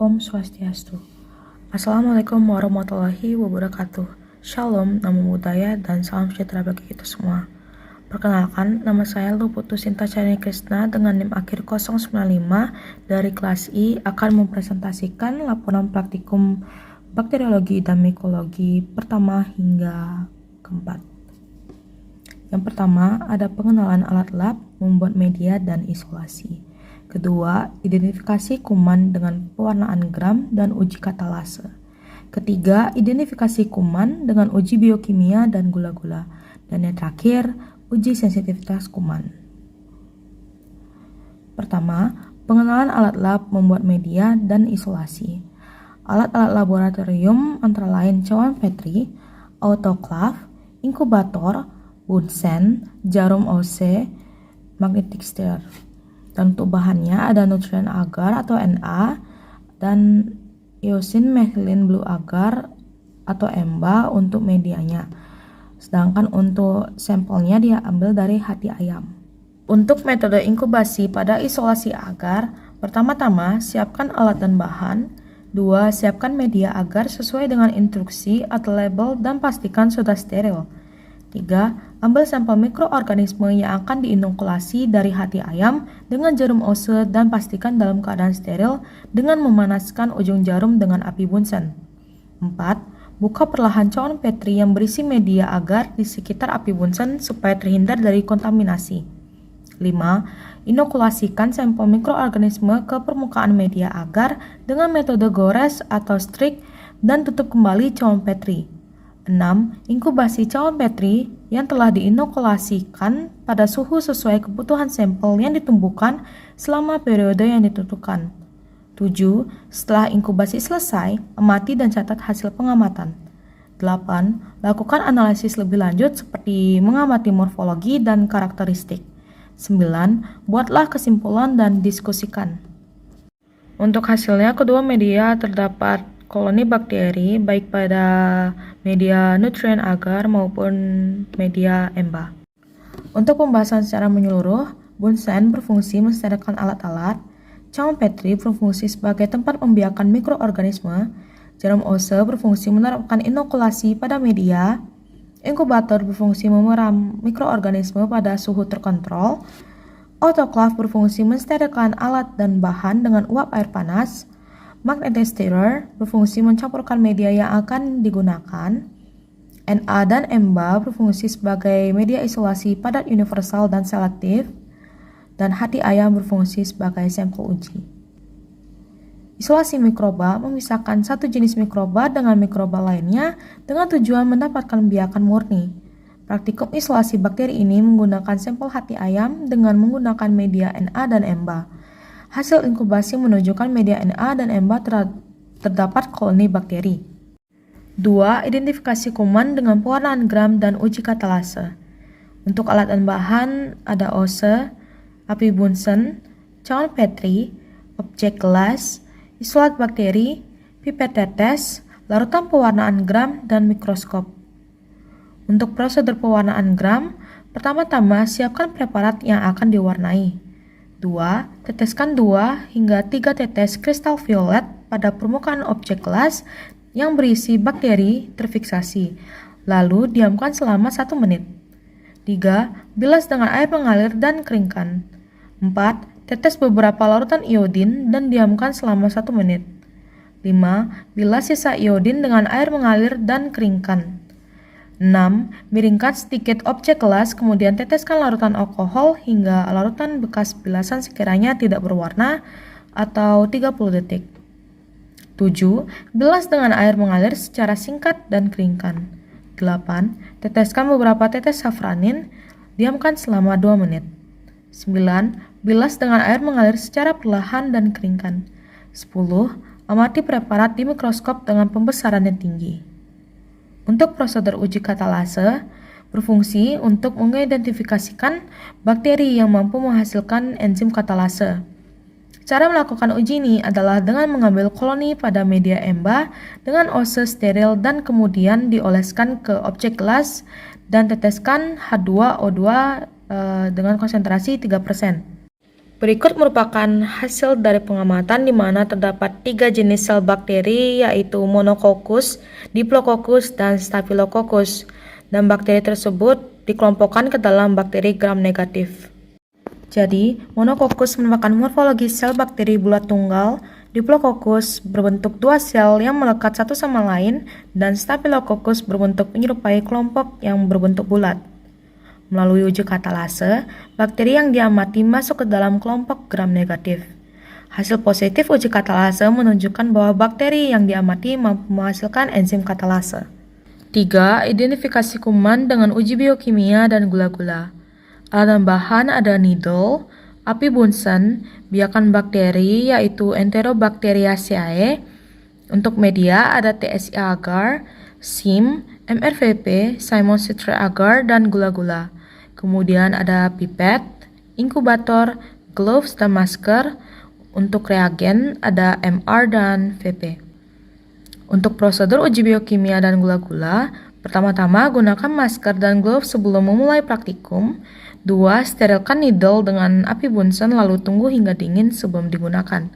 Om Swastiastu. Assalamualaikum warahmatullahi wabarakatuh. Shalom, namo buddhaya, dan salam sejahtera bagi kita semua. Perkenalkan, nama saya Luputu Sinta Chani Krishna dengan NIM akhir 095 dari kelas I akan mempresentasikan laporan praktikum bakteriologi dan mikologi pertama hingga keempat. Yang pertama, ada pengenalan alat lab, membuat media, dan isolasi. Kedua, identifikasi kuman dengan pewarnaan gram dan uji katalase. Ketiga, identifikasi kuman dengan uji biokimia dan gula-gula. Dan yang terakhir, uji sensitivitas kuman. Pertama, pengenalan alat lab, membuat media, dan isolasi. Alat-alat laboratorium antara lain cawan Petri, autoclave, inkubator, Bunsen, jarum OC, magnetic stir. Dan untuk bahannya ada nutrien agar atau Na dan iosin methylene blue agar atau EMBA untuk medianya. Sedangkan untuk sampelnya dia ambil dari hati ayam. Untuk metode inkubasi pada isolasi agar, pertama-tama siapkan alat dan bahan. 2. Siapkan media agar sesuai dengan instruksi atau label dan pastikan sudah steril. 3. Ambil sampel mikroorganisme yang akan diinokulasi dari hati ayam dengan jarum ose dan pastikan dalam keadaan steril dengan memanaskan ujung jarum dengan api Bunsen. 4. Buka perlahan cawan Petri yang berisi media agar di sekitar api Bunsen supaya terhindar dari kontaminasi. 5. Inokulasikan sampel mikroorganisme ke permukaan media agar dengan metode gores atau strik dan tutup kembali cawan Petri. 6. Inkubasi cawan Petri yang telah diinokulasikan pada suhu sesuai kebutuhan sampel yang ditumbuhkan selama periode yang ditentukan. 7. Setelah inkubasi selesai, amati dan catat hasil pengamatan. 8. Lakukan analisis lebih lanjut seperti mengamati morfologi dan karakteristik. 9. Buatlah kesimpulan dan diskusikan. Untuk hasilnya, kedua media terdapat koloni bakteri baik pada media nutrien agar maupun media EMBA. Untuk pembahasan secara menyeluruh, Bunsen berfungsi mensterilkan alat-alat, cawan Petri berfungsi sebagai tempat membiarkan mikroorganisme, jarum ose berfungsi menerapkan inokulasi pada media, inkubator berfungsi memeram mikroorganisme pada suhu terkontrol, autoclave berfungsi mensterilkan alat dan bahan dengan uap air panas, magnetic stirrer berfungsi mencampurkan media yang akan digunakan, Na dan EMBA berfungsi sebagai media isolasi padat universal dan selektif, dan hati ayam berfungsi sebagai sampel uji. Isolasi mikroba memisahkan satu jenis mikroba dengan mikroba lainnya dengan tujuan mendapatkan biakan murni. Praktikum isolasi bakteri ini menggunakan sampel hati ayam dengan menggunakan media Na dan EMBA. Hasil inkubasi menunjukkan media Na dan EMBA terdapat koloni bakteri. 2. Identifikasi kuman dengan pewarnaan gram dan uji katalase. Untuk alat dan bahan ada ose, api Bunsen, cawan Petri, objek gelas, isolat bakteri, pipet tetes, larutan pewarnaan gram, dan mikroskop. Untuk prosedur pewarnaan gram, pertama-tama siapkan preparat yang akan diwarnai. 2. Teteskan 2 hingga 3 tetes kristal violet pada permukaan objek gelas yang berisi bakteri terfiksasi, lalu diamkan selama 1 menit. 3. Bilas dengan air mengalir dan keringkan. 4. Tetes beberapa larutan iodin dan diamkan selama 1 menit. 5. Bilas sisa iodin dengan air mengalir dan keringkan. 6. Miringkan sedikit objek gelas, kemudian teteskan larutan alkohol hingga larutan bekas bilasan sekiranya tidak berwarna atau 30 detik. 7. Bilas dengan air mengalir secara singkat dan keringkan. 8. Teteskan beberapa tetes safranin, diamkan selama 2 menit. 9. Bilas dengan air mengalir secara perlahan dan keringkan. 10. Amati preparat di mikroskop dengan pembesaran yang tinggi. Untuk prosedur uji katalase, berfungsi untuk mengidentifikasikan bakteri yang mampu menghasilkan enzim katalase. Cara melakukan uji ini adalah dengan mengambil koloni pada media EMBA dengan ose steril dan kemudian dioleskan ke objek gelas dan teteskan H2O2 dengan konsentrasi 3%. Berikut merupakan hasil dari pengamatan di mana terdapat 3 jenis sel bakteri, yaitu Monococcus, Diplococcus, dan Staphylococcus. Dan bakteri tersebut dikelompokkan ke dalam bakteri gram negatif. Jadi, Monococcus merupakan morfologi sel bakteri bulat tunggal, Diplococcus berbentuk 2 sel yang melekat satu sama lain, dan Staphylococcus berbentuk menyerupai kelompok yang berbentuk bulat. Melalui uji katalase, bakteri yang diamati masuk ke dalam kelompok gram negatif. Hasil positif uji katalase menunjukkan bahwa bakteri yang diamati mampu menghasilkan enzim katalase. 3. Identifikasi kuman dengan uji biokimia dan gula-gula. Alat dan bahan ada needle, api Bunsen, biakan bakteri yaitu Enterobacteriaceae. Untuk media ada TSI agar, SIM, MRVP, Simon citrate agar, dan gula-gula. Kemudian ada pipet, inkubator, gloves, dan masker. Untuk reagen ada MR dan VP. Untuk prosedur uji biokimia dan gula-gula, pertama-tama gunakan masker dan gloves sebelum memulai praktikum. 2. Sterilkan needle dengan api Bunsen lalu tunggu hingga dingin sebelum digunakan.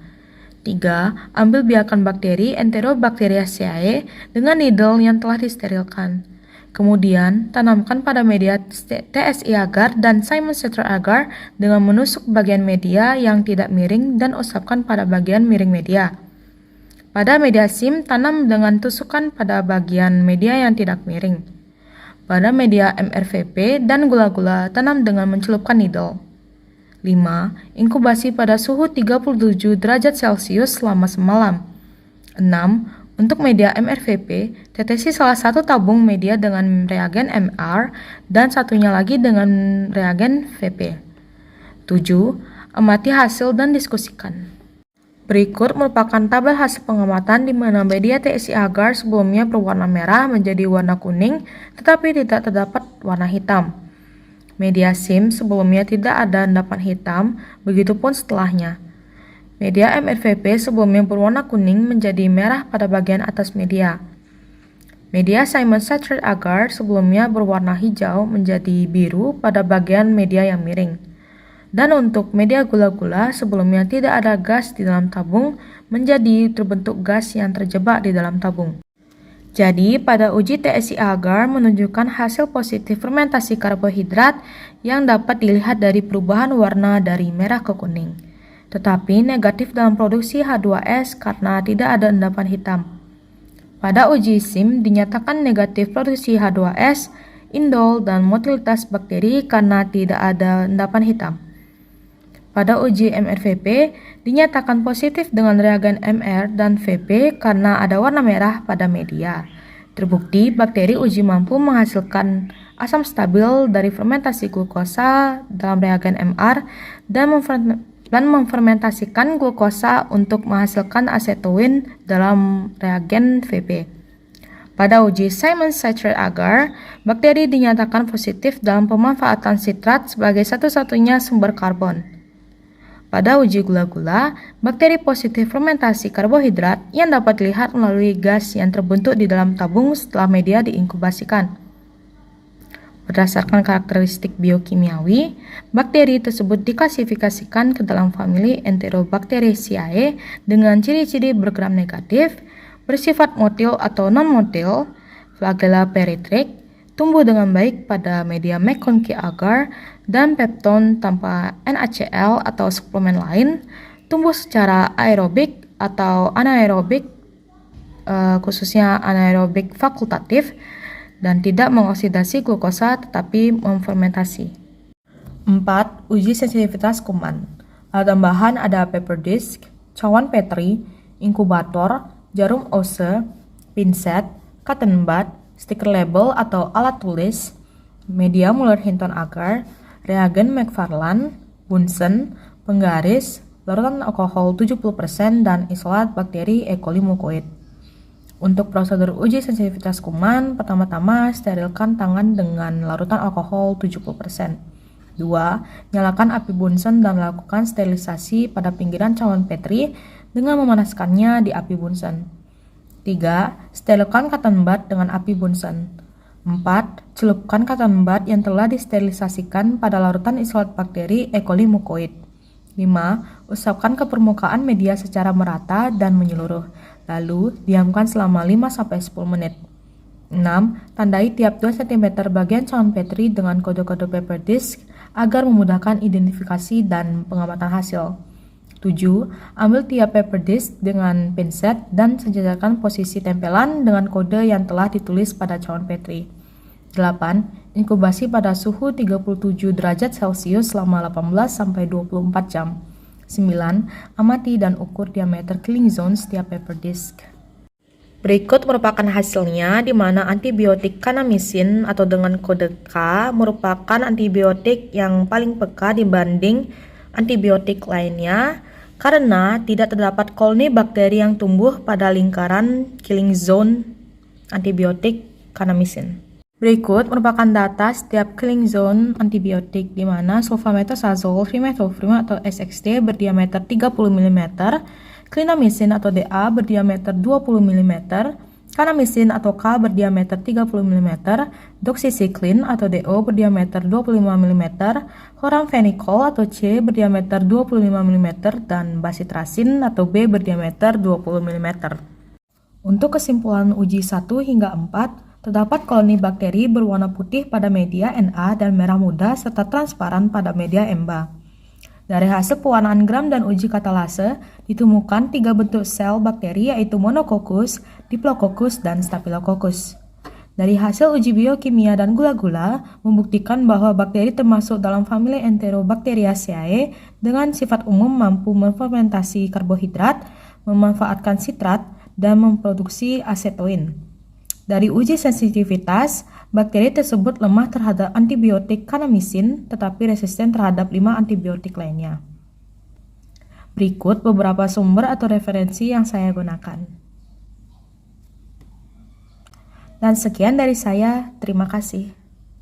3. Ambil biakan bakteri Enterobacteriaceae dengan needle yang telah disterilkan. Kemudian, tanamkan pada media TSI agar dan Simon citrate agar dengan menusuk bagian media yang tidak miring dan usapkan pada bagian miring media. Pada media SIM, tanam dengan tusukan pada bagian media yang tidak miring. Pada media MRVP dan gula-gula, tanam dengan mencelupkan needle. 5. Inkubasi pada suhu 37 derajat Celcius selama semalam. 6. Untuk media MRVP, tetesi salah satu tabung media dengan reagen MR dan satunya lagi dengan reagen VP. 7. Amati hasil dan diskusikan. Berikut merupakan tabel hasil pengamatan di mana media TSI agar sebelumnya berwarna merah menjadi warna kuning tetapi tidak terdapat warna hitam. Media SIM sebelumnya tidak ada endapan hitam, begitupun setelahnya. Media MRVP sebelumnya berwarna kuning menjadi merah pada bagian atas media. Media Simon citrate agar sebelumnya berwarna hijau menjadi biru pada bagian media yang miring. Dan untuk media gula-gula sebelumnya tidak ada gas di dalam tabung menjadi terbentuk gas yang terjebak di dalam tabung. Jadi, pada uji TSI agar menunjukkan hasil positif fermentasi karbohidrat yang dapat dilihat dari perubahan warna dari merah ke kuning. Tetapi negatif dalam produksi H2S karena tidak ada endapan hitam. Pada uji SIM dinyatakan negatif produksi H2S, indol, dan motilitas bakteri karena tidak ada endapan hitam. Pada uji MRVP dinyatakan positif dengan reagen MR dan VP karena ada warna merah pada media. Terbukti bakteri uji mampu menghasilkan asam stabil dari fermentasi glukosa dalam reagen MR dan memfermentasikan glukosa untuk menghasilkan acetoin dalam reagen VP. Pada uji Simon citrate agar, bakteri dinyatakan positif dalam pemanfaatan sitrat sebagai satu-satunya sumber karbon. Pada uji gula-gula, bakteri positif fermentasi karbohidrat yang dapat dilihat melalui gas yang terbentuk di dalam tabung setelah media diinkubasikan. Berdasarkan karakteristik biokimiawi, bakteri tersebut diklasifikasikan ke dalam famili Enterobacteriaceae dengan ciri-ciri bergram negatif, bersifat motil atau non-motil, flagella peritrik, tumbuh dengan baik pada media McConkey agar, dan pepton tanpa NaCl atau suplemen lain, tumbuh secara aerobik atau anaerobik, khususnya anaerobik fakultatif, dan tidak mengoksidasi glukosa tetapi memfermentasi. 4. Uji sensitivitas kuman. Alat tambahan ada paper disc, cawan Petri, inkubator, jarum Ose, pinset, cotton bud, stiker label atau alat tulis, media Muller-Hinton agar, reagen McFarland, Bunsen, penggaris, larutan alkohol 70%, dan isolat bakteri E. coli mucoid. Untuk prosedur uji sensitivitas kuman, pertama-tama sterilkan tangan dengan larutan alkohol 70%. 2. Nyalakan api Bunsen dan lakukan sterilisasi pada pinggiran cawan Petri dengan memanaskannya di api Bunsen. 3. Sterilkan cotton bud dengan api Bunsen. 4. Celupkan cotton bud yang telah disterilisasikan pada larutan isolat bakteri E. coli mucoid. 5. Usapkan ke permukaan media secara merata dan menyeluruh, lalu diamkan selama 5-10 menit. 6. Tandai tiap 2 cm bagian cawan Petri dengan kode-kode paper disc agar memudahkan identifikasi dan pengamatan hasil. 7. Ambil tiap paper disc dengan pinset dan sejajarkan posisi tempelan dengan kode yang telah ditulis pada cawan Petri. 8. Inkubasi pada suhu 37 derajat Celcius selama 18-24 jam. 9. Amati dan ukur diameter killing zone setiap paper disc. Berikut merupakan hasilnya, di mana antibiotik kanamisin atau dengan kode K merupakan antibiotik yang paling peka dibanding antibiotik lainnya karena tidak terdapat koloni bakteri yang tumbuh pada lingkaran killing zone antibiotik kanamisin. Berikut merupakan data setiap killing zone antibiotik, di mana sulfametosazole, trimethoprim atau SXT berdiameter 30 mm, clindamycin atau DA berdiameter 20 mm, kanamisin atau K berdiameter 30 mm, doxycycline atau DO berdiameter 25 mm, chloramphenicol atau C berdiameter 25 mm, dan bacitracin atau B berdiameter 20 mm. Untuk kesimpulan uji 1 hingga 4, terdapat koloni bakteri berwarna putih pada media Na dan merah muda serta transparan pada media Mba. Dari hasil pewarnaan gram dan uji katalase, ditemukan 3 bentuk sel bakteri yaitu Monococcus, Diplococcus, dan Staphylococcus. Dari hasil uji biokimia dan gula-gula, membuktikan bahwa bakteri termasuk dalam famili Enterobacteriaceae dengan sifat umum mampu memfermentasi karbohidrat, memanfaatkan sitrat, dan memproduksi asetoin. Dari uji sensitivitas, bakteri tersebut lemah terhadap antibiotik kanamisin tetapi resisten terhadap 5 antibiotik lainnya. Berikut beberapa sumber atau referensi yang saya gunakan. Dan sekian dari saya, terima kasih.